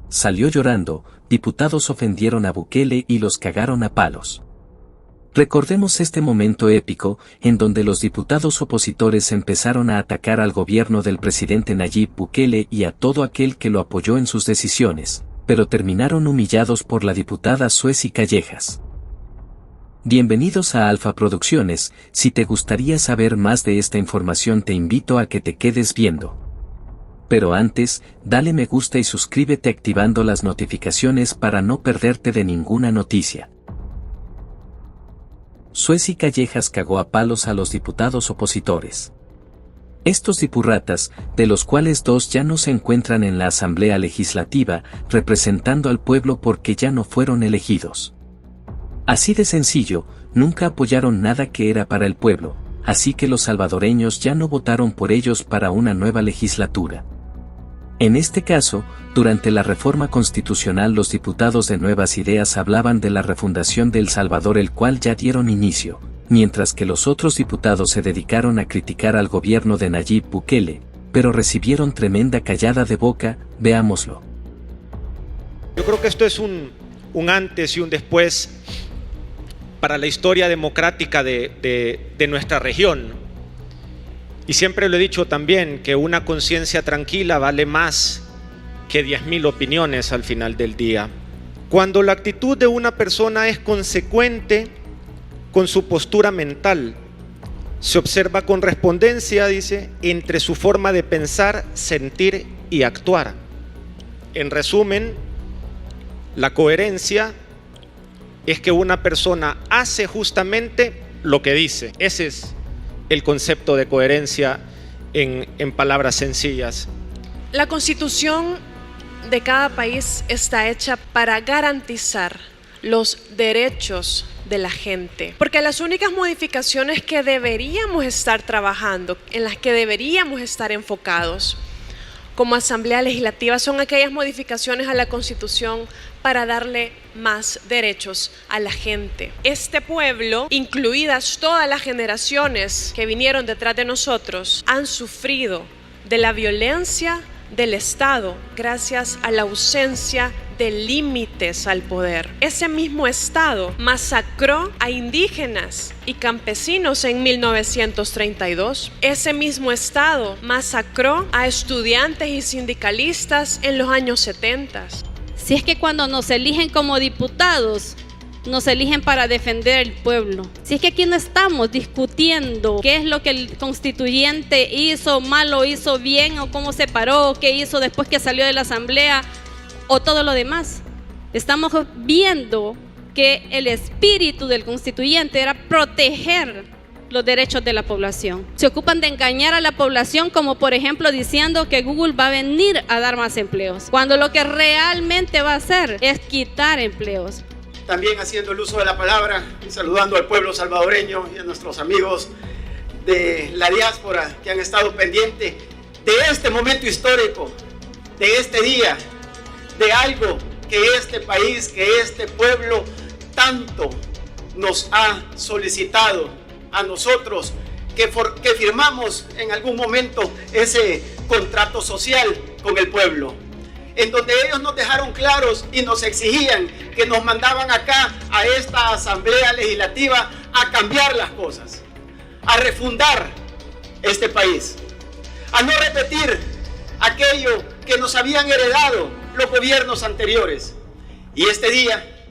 salió llorando, diputados ofendieron a Bukele y los cagaron a palos. Recordemos este momento épico, en donde los diputados opositores empezaron a atacar al gobierno del presidente Nayib Bukele y a todo aquel que lo apoyó en sus decisiones, pero terminaron humillados por la diputada Suezi Callejas. Bienvenidos a Alfa Producciones. Si te gustaría saber más de esta información te invito a que te quedes viendo. Pero antes, dale me gusta y suscríbete activando las notificaciones para no perderte de ninguna noticia. Suezi Callejas cagó a palos a los diputados opositores. Estos dipurratas, de los cuales dos ya no se encuentran en la Asamblea Legislativa, representando al pueblo porque ya no fueron elegidos. Así de sencillo, nunca apoyaron nada que era para el pueblo, así que los salvadoreños ya no votaron por ellos para una nueva legislatura. En este caso, durante la reforma constitucional los diputados de Nuevas Ideas hablaban de la refundación de El Salvador, el cual ya dieron inicio, mientras que los otros diputados se dedicaron a criticar al gobierno de Nayib Bukele, pero recibieron tremenda callada de boca. Veámoslo. Yo creo que esto es un antes y un después para la historia democrática de nuestra región. Y siempre lo he dicho también, que una conciencia tranquila vale más que 10.000 opiniones al final del día. Cuando la actitud de una persona es consecuente con su postura mental, se observa correspondencia, dice, entre su forma de pensar, sentir y actuar. En resumen, la coherencia es que una persona hace justamente lo que dice. Ese es el concepto de coherencia en palabras sencillas. La Constitución de cada país está hecha para garantizar los derechos de la gente, porque las únicas modificaciones que deberíamos estar trabajando, en las que deberíamos estar enfocados como Asamblea Legislativa, son aquellas modificaciones a la Constitución para darle más derechos a la gente. Este pueblo, incluidas todas las generaciones que vinieron detrás de nosotros, han sufrido de la violencia del Estado gracias a la ausencia de límites al poder. Ese mismo Estado masacró a indígenas y campesinos en 1932. Ese mismo Estado masacró a estudiantes y sindicalistas en los años 70. Si es que cuando nos eligen como diputados, nos eligen para defender el pueblo. Si es que aquí no estamos discutiendo qué es lo que el constituyente hizo mal o hizo bien, o cómo se paró, o qué hizo después que salió de la asamblea, o todo lo demás. Estamos viendo que el espíritu del constituyente era proteger los derechos de la población. Se ocupan de engañar a la población, como por ejemplo diciendo que Google va a venir a dar más empleos, cuando lo que realmente va a hacer es quitar empleos. También haciendo el uso de la palabra y saludando al pueblo salvadoreño y a nuestros amigos de la diáspora que han estado pendientes de este momento histórico, de este día, de algo que este país, que este pueblo tanto nos ha solicitado a nosotros, que firmamos en algún momento ese contrato social con el pueblo, en donde ellos nos dejaron claros y nos exigían que nos mandaban acá a esta Asamblea Legislativa a cambiar las cosas, a refundar este país, a no repetir aquello que nos habían heredado los gobiernos anteriores. Y este día,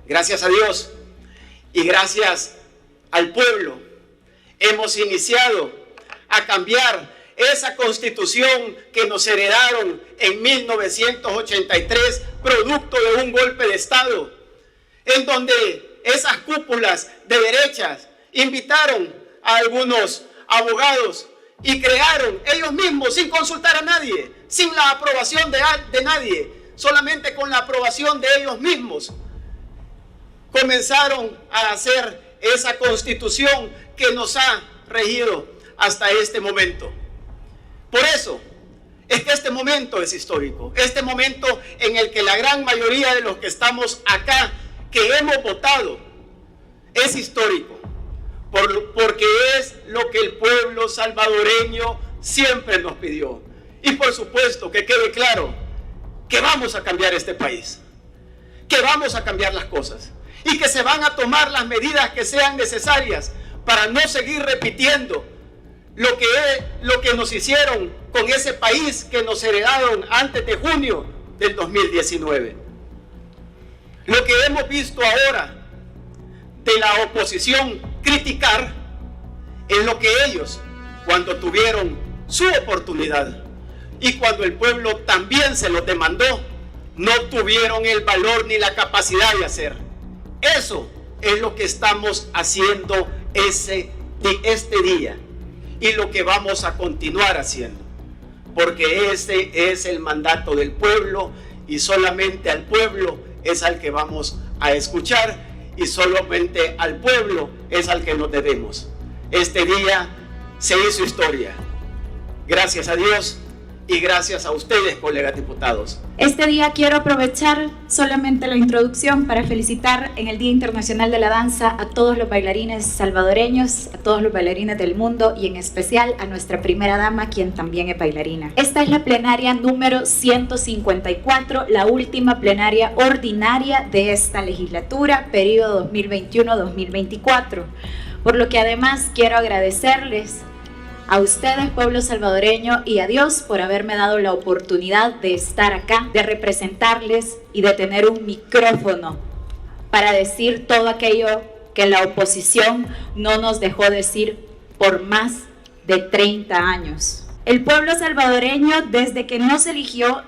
gracias a Dios y gracias al pueblo, hemos iniciado a cambiar esa constitución que nos heredaron en 1983, producto de un golpe de Estado, en donde esas cúpulas de derechas invitaron a algunos abogados y crearon ellos mismos, sin consultar a nadie, sin la aprobación de nadie, solamente con la aprobación de ellos mismos, comenzaron a hacer esa constitución que nos ha regido hasta este momento. Por eso es que este momento es histórico, este momento en el que la gran mayoría de los que estamos acá, que hemos votado, es histórico, porque es lo que el pueblo salvadoreño siempre nos pidió. Y por supuesto que quede claro que vamos a cambiar este país, que vamos a cambiar las cosas y que se van a tomar las medidas que sean necesarias para no seguir repitiendo lo que nos hicieron con ese país que nos heredaron antes de junio del 2019. Lo que hemos visto ahora de la oposición criticar es lo que ellos, cuando tuvieron su oportunidad y cuando el pueblo también se lo demandó, no tuvieron el valor ni la capacidad de hacer. Eso es lo que estamos haciendo este día y lo que vamos a continuar haciendo, porque ese es el mandato del pueblo y solamente al pueblo es al que vamos a escuchar y solamente al pueblo es al que nos debemos. Este día se hizo historia. Gracias a Dios y gracias a ustedes, colegas diputados. Este día quiero aprovechar solamente la introducción para felicitar en el Día Internacional de la Danza a todos los bailarines salvadoreños, a todos los bailarines del mundo y en especial a nuestra primera dama, quien también es bailarina. Esta es la plenaria número 154, la última plenaria ordinaria de esta legislatura, periodo 2021-2024, por lo que además quiero agradecerles a ustedes, pueblo salvadoreño, y a Dios por haberme dado la oportunidad de estar acá, de representarles y de tener un micrófono para decir todo aquello que la oposición no nos dejó decir por más de 30 años. El pueblo salvadoreño, desde que nos eligió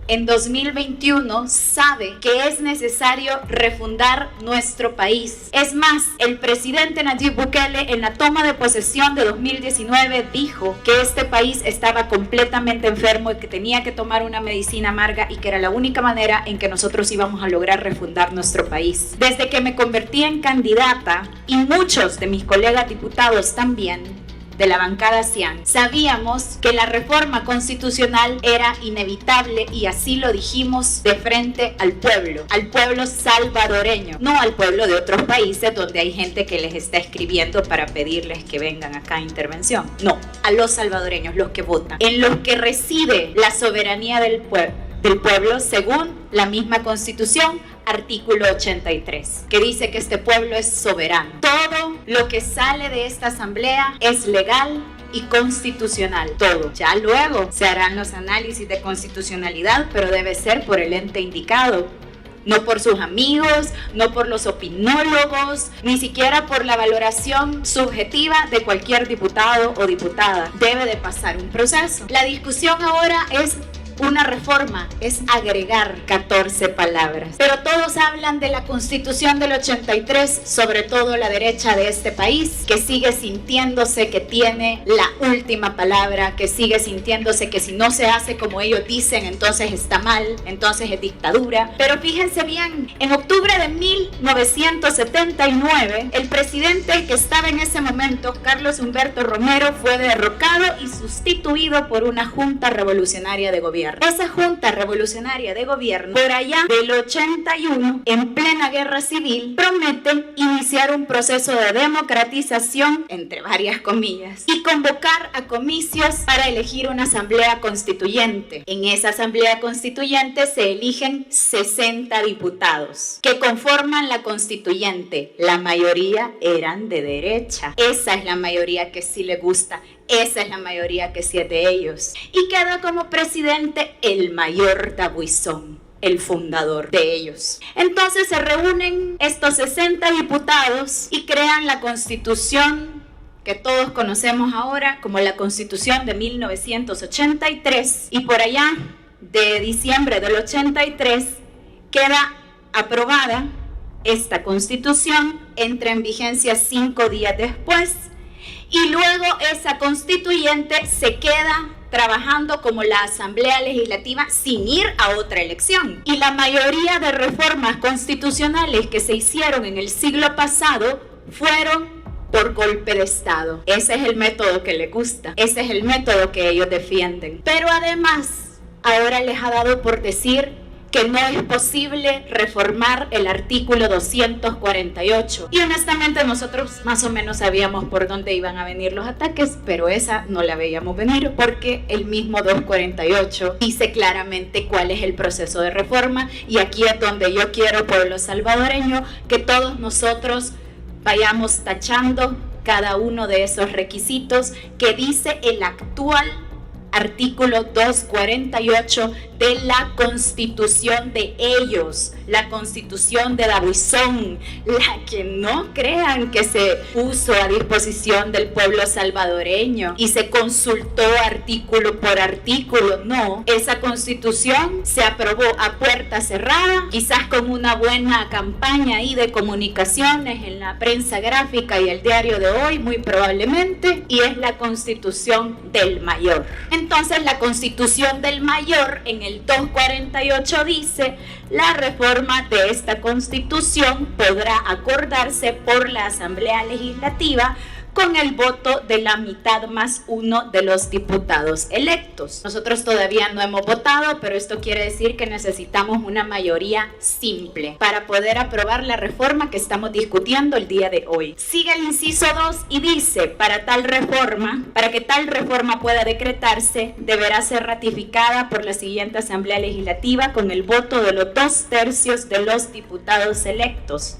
en 2021, sabe que es necesario refundar nuestro país. Es más, el presidente Nayib Bukele en la toma de posesión de 2019 dijo que este país estaba completamente enfermo y que tenía que tomar una medicina amarga y que era la única manera en que nosotros íbamos a lograr refundar nuestro país. Desde que me convertí en candidata, y muchos de mis colegas diputados también, de la bancada CIAN, sabíamos que la reforma constitucional era inevitable y así lo dijimos de frente al pueblo salvadoreño, no al pueblo de otros países donde hay gente que les está escribiendo para pedirles que vengan acá a intervención. No, a los salvadoreños, los que votan, en los que reside la soberanía del pueblo según la misma Constitución, artículo 83, que dice que este pueblo es soberano. Todo lo que sale de esta asamblea es legal y constitucional, todo. Ya luego se harán los análisis de constitucionalidad, pero debe ser por el ente indicado, no por sus amigos, no por los opinólogos, ni siquiera por la valoración subjetiva de cualquier diputado o diputada. Debe de pasar un proceso. La discusión ahora es una reforma, es agregar 14 palabras. Pero todos hablan de la Constitución del 83, sobre todo la derecha de este país, que sigue sintiéndose que tiene la última palabra, que sigue sintiéndose que si no se hace como ellos dicen, entonces está mal, entonces es dictadura. Pero fíjense bien, en octubre de 1979, el presidente que estaba en ese momento, Carlos Humberto Romero, fue derrocado y sustituido por una junta revolucionaria de gobierno. Esa junta revolucionaria de gobierno, por allá del 81, en plena guerra civil, promete iniciar un proceso de democratización, entre varias comillas, y convocar a comicios para elegir una asamblea constituyente. En esa asamblea constituyente se eligen 60 diputados que conforman la constituyente. La mayoría eran de derecha. Esa es la mayoría que sí le gusta. Esa es la mayoría que sí es de ellos. Y queda como presidente el mayor Tabuizón, el fundador de ellos. Entonces se reúnen estos 60 diputados y crean la Constitución que todos conocemos ahora como la Constitución de 1983. Y por allá de diciembre del 83 queda aprobada esta Constitución, entra en vigencia 5 días después. Y luego esa constituyente se queda trabajando como la Asamblea Legislativa sin ir a otra elección. Y la mayoría de reformas constitucionales que se hicieron en el siglo pasado fueron por golpe de Estado. Ese es el método que les gusta, ese es el método que ellos defienden. Pero además, ahora les ha dado por decir que no es posible reformar el artículo 248. Y honestamente nosotros más o menos sabíamos por dónde iban a venir los ataques, pero esa no la veíamos venir porque el mismo 248 dice claramente cuál es el proceso de reforma, y aquí es donde yo quiero, pueblo salvadoreño, que todos nosotros vayamos tachando cada uno de esos requisitos que dice el actual artículo 248 de la Constitución de ellos, la Constitución de Dabuizón, la que no crean que se puso a disposición del pueblo salvadoreño y se consultó artículo por artículo. No, esa Constitución se aprobó a puerta cerrada, quizás con una buena campaña ahí de comunicaciones en la prensa gráfica y el diario de hoy, muy probablemente, y es la Constitución del Mayor. Entonces, la Constitución del Mayor en el 248 dice: la reforma de esta Constitución podrá acordarse por la Asamblea Legislativa con el voto de la mitad más uno de los diputados electos. Nosotros todavía no hemos votado, pero esto quiere decir que necesitamos una mayoría simple para poder aprobar la reforma que estamos discutiendo el día de hoy. Sigue el inciso 2 y dice: para que tal reforma pueda decretarse, deberá ser ratificada por la siguiente Asamblea Legislativa con el voto de los 2/3 de los diputados electos.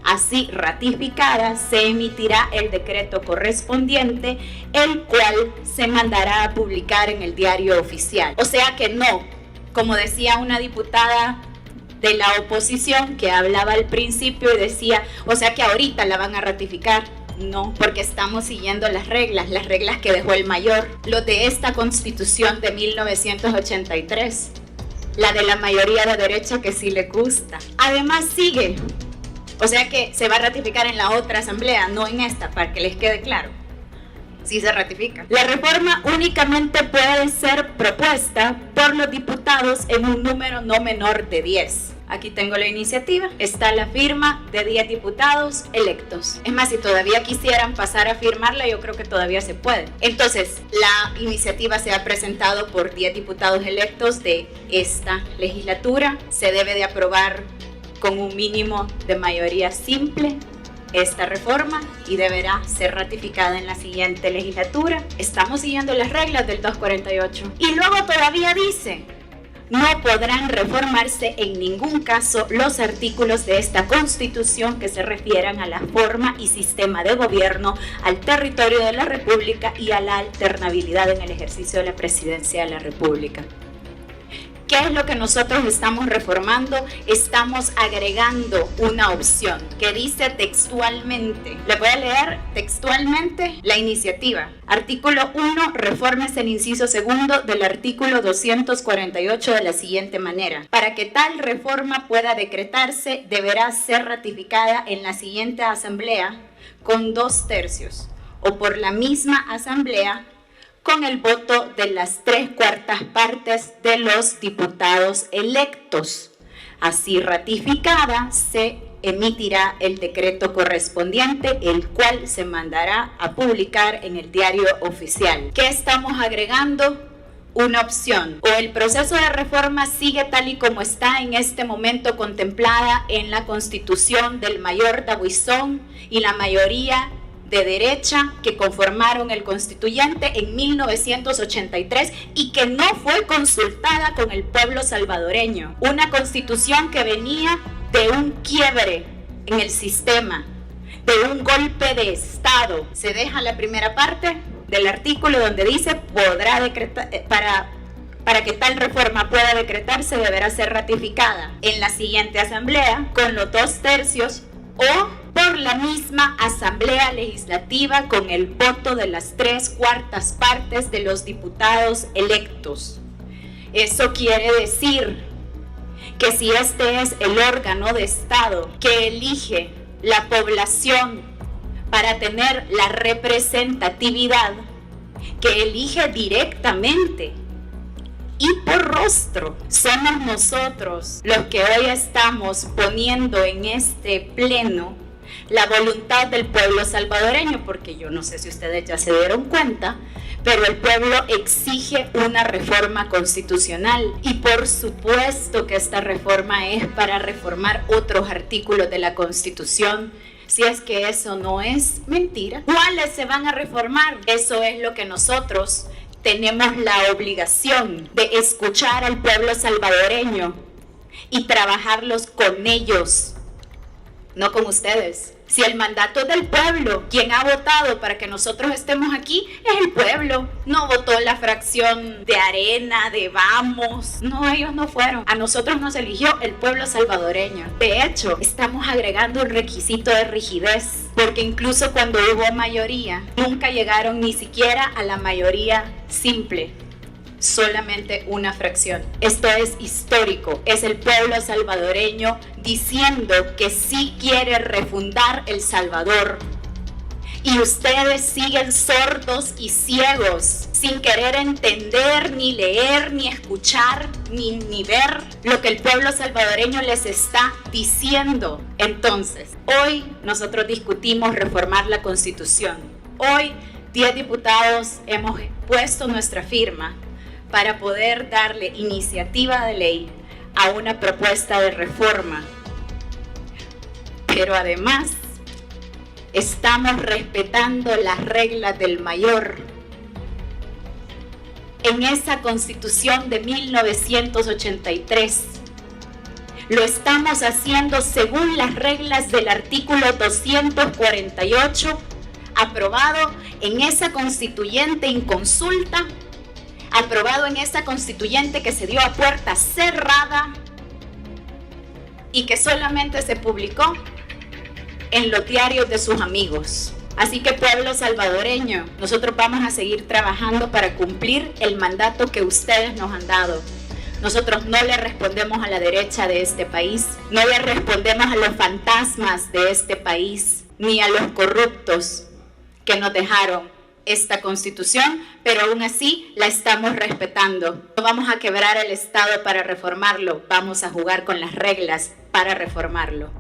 Así ratificada, se emitirá el decreto correspondiente, el cual se mandará a publicar en el diario oficial. O sea que no, como decía una diputada de la oposición que hablaba al principio y decía, o sea que ahorita la van a ratificar. No, porque estamos siguiendo las reglas que dejó el Mayor, los de esta Constitución de 1983, la de la mayoría de derecha que sí le gusta. Además sigue. O sea que se va a ratificar en la otra asamblea, no en esta, para que les quede claro. Sí se ratifica. La reforma únicamente puede ser propuesta por los diputados en un número no menor de 10. Aquí tengo la iniciativa, está la firma de 10 diputados electos. Es más, si todavía quisieran pasar a firmarla, yo creo que todavía se puede. Entonces, la iniciativa se ha presentado por 10 diputados electos de esta legislatura. Se debe de aprobar con un mínimo de mayoría simple esta reforma y deberá ser ratificada en la siguiente legislatura. Estamos siguiendo las reglas del 248. Y luego todavía dice: no podrán reformarse en ningún caso los artículos de esta Constitución que se refieran a la forma y sistema de gobierno, al territorio de la República y a la alternabilidad en el ejercicio de la presidencia de la República. ¿Qué es lo que nosotros estamos reformando? Estamos agregando una opción que dice textualmente, le voy a leer textualmente la iniciativa. Artículo 1, reformes el inciso segundo del artículo 248 de la siguiente manera. Para que tal reforma pueda decretarse, deberá ser ratificada en la siguiente asamblea con 2/3 o por la misma asamblea con el voto de las 3/4 partes de los diputados electos. Así ratificada, se emitirá el decreto correspondiente, el cual se mandará a publicar en el diario oficial. ¿Qué estamos agregando? Una opción. O el proceso de reforma sigue tal y como está en este momento contemplada en la Constitución del Mayor Dabuizón y la mayoría de derecha que conformaron el constituyente en 1983 y que no fue consultada con el pueblo salvadoreño. Una constitución que venía de un quiebre en el sistema, de un golpe de Estado. Se deja la primera parte del artículo donde dice podrá decretar, para que tal reforma pueda decretarse deberá ser ratificada en la siguiente asamblea con los 2/3 o por la misma Asamblea Legislativa con el voto de las 3/4 partes de los diputados electos. Eso quiere decir que si este es el órgano de Estado que elige la población para tener la representatividad, que elige directamente y por rostro, somos nosotros los que hoy estamos poniendo en este pleno la voluntad del pueblo salvadoreño, porque yo no sé si ustedes ya se dieron cuenta, pero el pueblo exige una reforma constitucional y por supuesto que esta reforma es para reformar otros artículos de la Constitución. Si es que eso no es mentira, ¿cuáles se van a reformar? Eso es lo que nosotros tenemos la obligación de escuchar al pueblo salvadoreño y trabajarlos con ellos, no con ustedes. Si el mandato es del pueblo, quien ha votado para que nosotros estemos aquí es el pueblo. No votó la fracción de Arena, de Vamos. No, ellos no fueron. A nosotros nos eligió el pueblo salvadoreño. De hecho, estamos agregando un requisito de rigidez, porque incluso cuando hubo mayoría, nunca llegaron ni siquiera a la mayoría simple. Solamente una fracción. Esto es histórico. Es el pueblo salvadoreño diciendo que sí quiere refundar El Salvador. Y ustedes siguen sordos y ciegos, sin querer entender, ni leer, ni escuchar, ni ver lo que el pueblo salvadoreño les está diciendo. Entonces, hoy nosotros discutimos reformar la Constitución. Hoy, 10 diputados hemos puesto nuestra firma para poder darle iniciativa de ley a una propuesta de reforma. Pero además, estamos respetando las reglas del mayor. En esa Constitución de 1983, lo estamos haciendo según las reglas del artículo 248, aprobado en esa constituyente inconsulta, aprobado en esa constituyente que se dio a puerta cerrada y que solamente se publicó en los diarios de sus amigos. Así que pueblo salvadoreño, nosotros vamos a seguir trabajando para cumplir el mandato que ustedes nos han dado. Nosotros no le respondemos a la derecha de este país, no le respondemos a los fantasmas de este país, ni a los corruptos que nos dejaron esta Constitución, pero aún así la estamos respetando. No vamos a quebrar el Estado para reformarlo, vamos a jugar con las reglas para reformarlo.